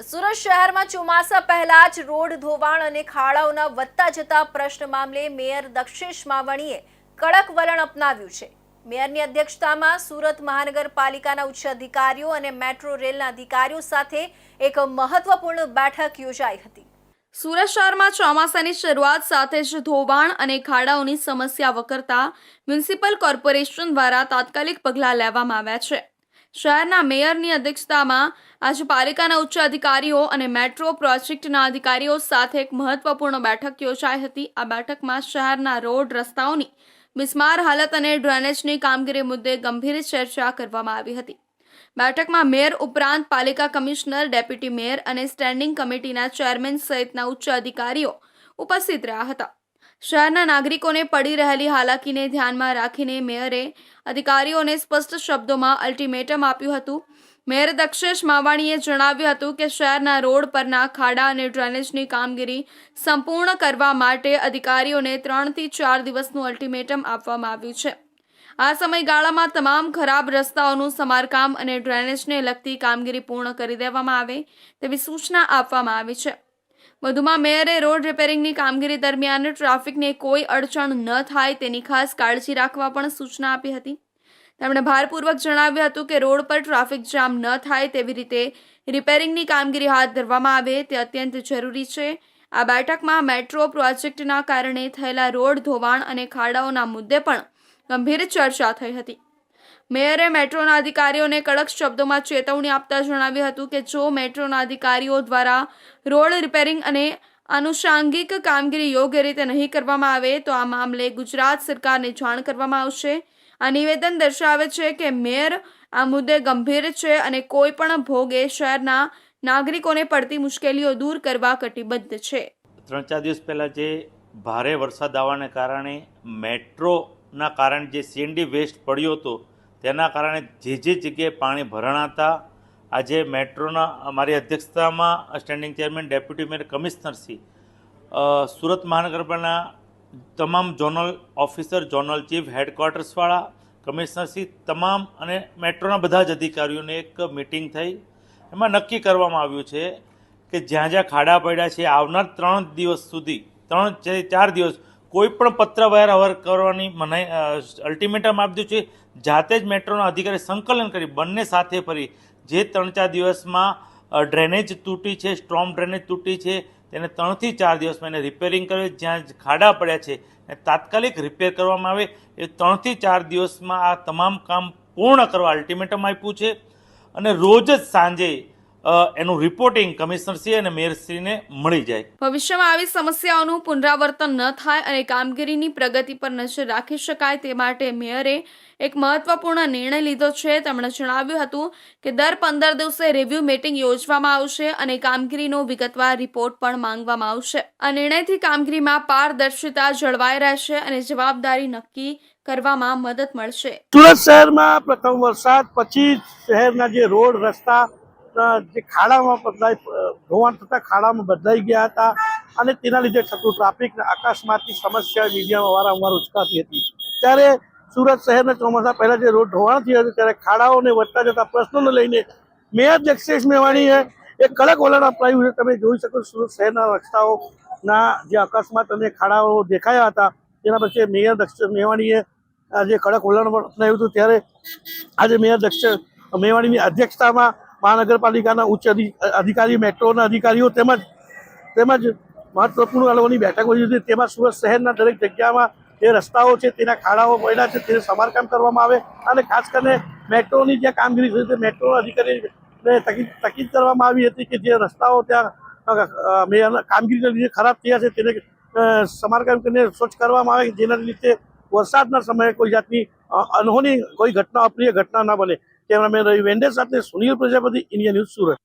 સુરત શહેરમાં ચોમાસા પહેલા જ રોડ ધોવાણ અને ખાડાઓના વધતા જતા પ્રશ્ન મામલે મેયર દક્ષેશ માવાણીએ કડક વલણ અપનાવ્યું છે। મેયરની અધ્યક્ષતામાં સુરત મહાનગરપાલિકાના ઉચ્ચ અધિકારીઓ અને મેટ્રો રેલના અધિકારીઓ સાથે એક મહત્વપૂર્ણ બેઠક યોજાઈ હતી। સુરત શહેરમાં ચોમાસાની શરૂઆત સાથે જ ધોવાણ અને ખાડાઓની સમસ્યા વકરતા મ્યુનિસિપલ કોર્પોરેશન દ્વારા તાત્કાલિક પગલાં લેવામાં આવ્યા છે। શહેરના મેયરની અધ્યક્ષતામાં આજે પાલિકાના ઉચ્ચ અધિકારીઓ અને મેટ્રો પ્રોજેક્ટના અધિકારીઓ સાથે એક મહત્વપૂર્ણ બેઠક યોજાઈ હતી। આ બેઠકમાં શહેરના રોડ રસ્તાઓની બિસ્માર હાલત અને ડ્રેનેજની કામગીરી મુદ્દે ગંભીર ચર્ચા કરવામાં આવી હતી। બેઠકમાં મેયર ઉપરાંત પાલિકા કમિશનર, ડેપ્યુટી મેયર અને સ્ટેન્ડિંગ કમિટીના ચેરમેન સહિતના ઉચ્ચ અધિકારીઓ ઉપસ્થિત રહ્યા હતા। શહેરના નાગરિકોને પડી રહેલી હાલાકીને ધ્યાનમાં રાખીને મેયરે અધિકારીઓને સ્પષ્ટ શબ્દોમાં અલ્ટિમેટમ આપ્યું હતું। મેયર દક્ષેશ માવાણીએ જણાવ્યું હતું કે શહેરના રોડ પરના ખાડા અને ડ્રેનેજની કામગીરી સંપૂર્ણ કરવા માટે અધિકારીઓને 3 થી 4 દિવસનું અલ્ટિમેટમ આપવામાં આવ્યું છે। આ સમયગાળામાં તમામ ખરાબ રસ્તાઓનું સમારકામ અને ડ્રેનેજને લગતી કામગીરી પૂર્ણ કરી દેવામાં આવે તેવી સૂચના આપવામાં આવી છે। વધુમાં મેયરે રોડ રિપેરિંગની કામગીરી દરમિયાન ટ્રાફિકને કોઈ અડચણ ન થાય તેની ખાસ કાળજી રાખવા પણ સૂચના આપી હતી। તેમણે ભારપૂર્વક જણાવ્યું હતું કે રોડ પર ટ્રાફિક જામ ન થાય તેવી રીતે રિપેરિંગની કામગીરી હાથ ધરવામાં આવે તે અત્યંત જરૂરી છે। આ બેઠકમાં મેટ્રો પ્રોજેક્ટના કારણે થયેલા રોડ ધોવાણ અને ખાડાઓના મુદ્દે પણ ગંભીર ચર્ચા થઈ હતી। મેયરે મેટ્રોના અધિકારીઓને કડક શબ્દોમાં ચેતવણી આપતા જણાવ્યું હતું કે જો મેટ્રોના અધિકારીઓ દ્વારા રોડ રિપેરિંગ અને આનુષાંગિક કામગીરી યોગ્ય રીતે નહીં કરવામાં આવે તો આ મામલે ગુજરાત સરકારને જાણ કરવામાં આવશે। આ નિવેદન દર્શાવે છે કે મેયર આ મુદ્દે ગંભીર છે અને કોઈ પણ ભોગે શહેરના નાગરિકોને પડતી મુશ્કેલીઓ દૂર કરવા કટિબદ્ધ છે। 3-4 દિવસ પહેલાં જે ભારે વરસાદ આવવાને કારણે મેટ્રોના કારણે જે સીએનડી વેસ્ટ પડ્યો હતો તેના કારણે જે જગ્યાએ પાણી ભરાણા હતા, આજે મેટ્રોના અમારી અધ્યક્ષતામાં સ્ટેન્ડિંગ ચેરમેન, ડેપ્યુટી મેયર, કમિશનરશ્રી, સુરત મહાનગરપાલિકાના તમામ ઝોનલ ઓફિસર, ઝોનલ ચીફ, હેડક્વાર્ટર્સવાળા, કમિશનરશ્રી તમામ અને મેટ્રોના બધા જ અધિકારીઓને એક મિટિંગ થઈ। એમાં નક્કી કરવામાં આવ્યું છે કે જ્યાં જ્યાં ખાડા પડ્યા છે આવનાર 3 દિવસ સુધી 3-4 દિવસ કોઈ પણ પત્રવ્યવહાર અવર કરવાની મનાઈ અલ્ટિમેટમ આપી દીધું છે। જાતે જ મેટ્રોના અધિકારી સંકલન કરી બંને સાથે ફરી જે 3-4 દિવસમાં ડ્રેનેજ તૂટી છે, સ્ટ્રોમ ડ્રેનેજ તૂટી છે, તેને 3 થી 4 દિવસમાં એને રિપેરિંગ કરે, જ્યાં ખાડા પડ્યા છે એ તાત્કાલિક રિપેર કરવામાં આવે। એ 3 થી 4 દિવસમાં આ તમામ કામ પૂર્ણ કરવા અલ્ટિમેટમ આપ્યું છે અને રોજ જ સાંજે એનું રિપોર્ટિંગ કમિશનરશ્રી અને મેયરશ્રીને મળી જાય। ભવિષ્યમાં આવી સમસ્યાઓનું પુનરાવર્તન ન થાય અને કામગીરીની પ્રગતિ પર નજર રાખી શકાય તે માટે મેયરે એક મહત્વપૂર્ણ નિર્ણય લીધો છે। તેમણે જણાવ્યું હતું કે દર 15 દિવસે રિવ્યુ મીટિંગ યોજવામાં આવશે અને કામગીરીનો વિગતવાર રિપોર્ટ પણ માંગવામાં આવશે। આ નિર્ણયથી કામગીરીમાં પારદર્શિતા જળવાઈ રહેશે અને જવાબદારી નક્કી કરવામાં મદદ મળશે। સુરત શહેરમાં પ્રથમ વરસાદ પછી શહેરના જે રોડ રસ્તા જે ખાડામાં ધોવાણ થતા ખાડામાં બદલાઈ ગયા હતા અને તેના લીધે થતું ટ્રાફિક અકસ્માતની સમસ્યા મીડિયામાં વારંવાર ઉચકાતી હતી। ત્યારે સુરત શહેરના ચોમાસા પહેલા જે રોડ ધોવાણ થયું હતું ત્યારે ખાડાઓને વધતા જતા પ્રશ્નોને લઈને મેયર દક્ષેશ માવાણીએ એક કડક વલણ અપનાવ્યું છે। તમે જોઈ શકો સુરત શહેરના રસ્તાઓના જે અકસ્માત અને ખાડાઓ દેખાયા હતા તેના પછી મેયર દક્ષેશ માવાણીએ જે કડક વલણ અપનાવ્યું હતું ત્યારે આજે મેયર દક્ષેશ માવાણીની અધ્યક્ષતામાં મહાનગરપાલિકાના ઉચ્ચ અધિકારી, મેટ્રોના અધિકારીઓ તેમજ મહત્વપૂર્ણ અલગોની બેઠક મળી હતી। તેમાં સુરત શહેરના દરેક જગ્યામાં જે રસ્તાઓ છે તેના ખાડાઓ પડ્યા છે તેને સમારકામ કરવામાં આવે અને ખાસ કરીને મેટ્રોની જે કામગીરી છે તે મેટ્રોના અધિકારીને તાકીદ કરવામાં આવી હતી કે જે રસ્તાઓ ત્યાં કામગીરીના લીધે ખરાબ થયા છે તેને સમારકામ કરીને સ્વચ્છ કરવામાં આવે જેના લીધે વરસાદના સમયે કોઈ જાતની અનહોની કોઈ ઘટના, અપ્રિય ઘટના ના બને। કેમેરામેન રવિ વેન્ડે સાથે સુનિલ પ્રજાપતિ, ઇન્ડિયા ન્યૂઝ, સુરત।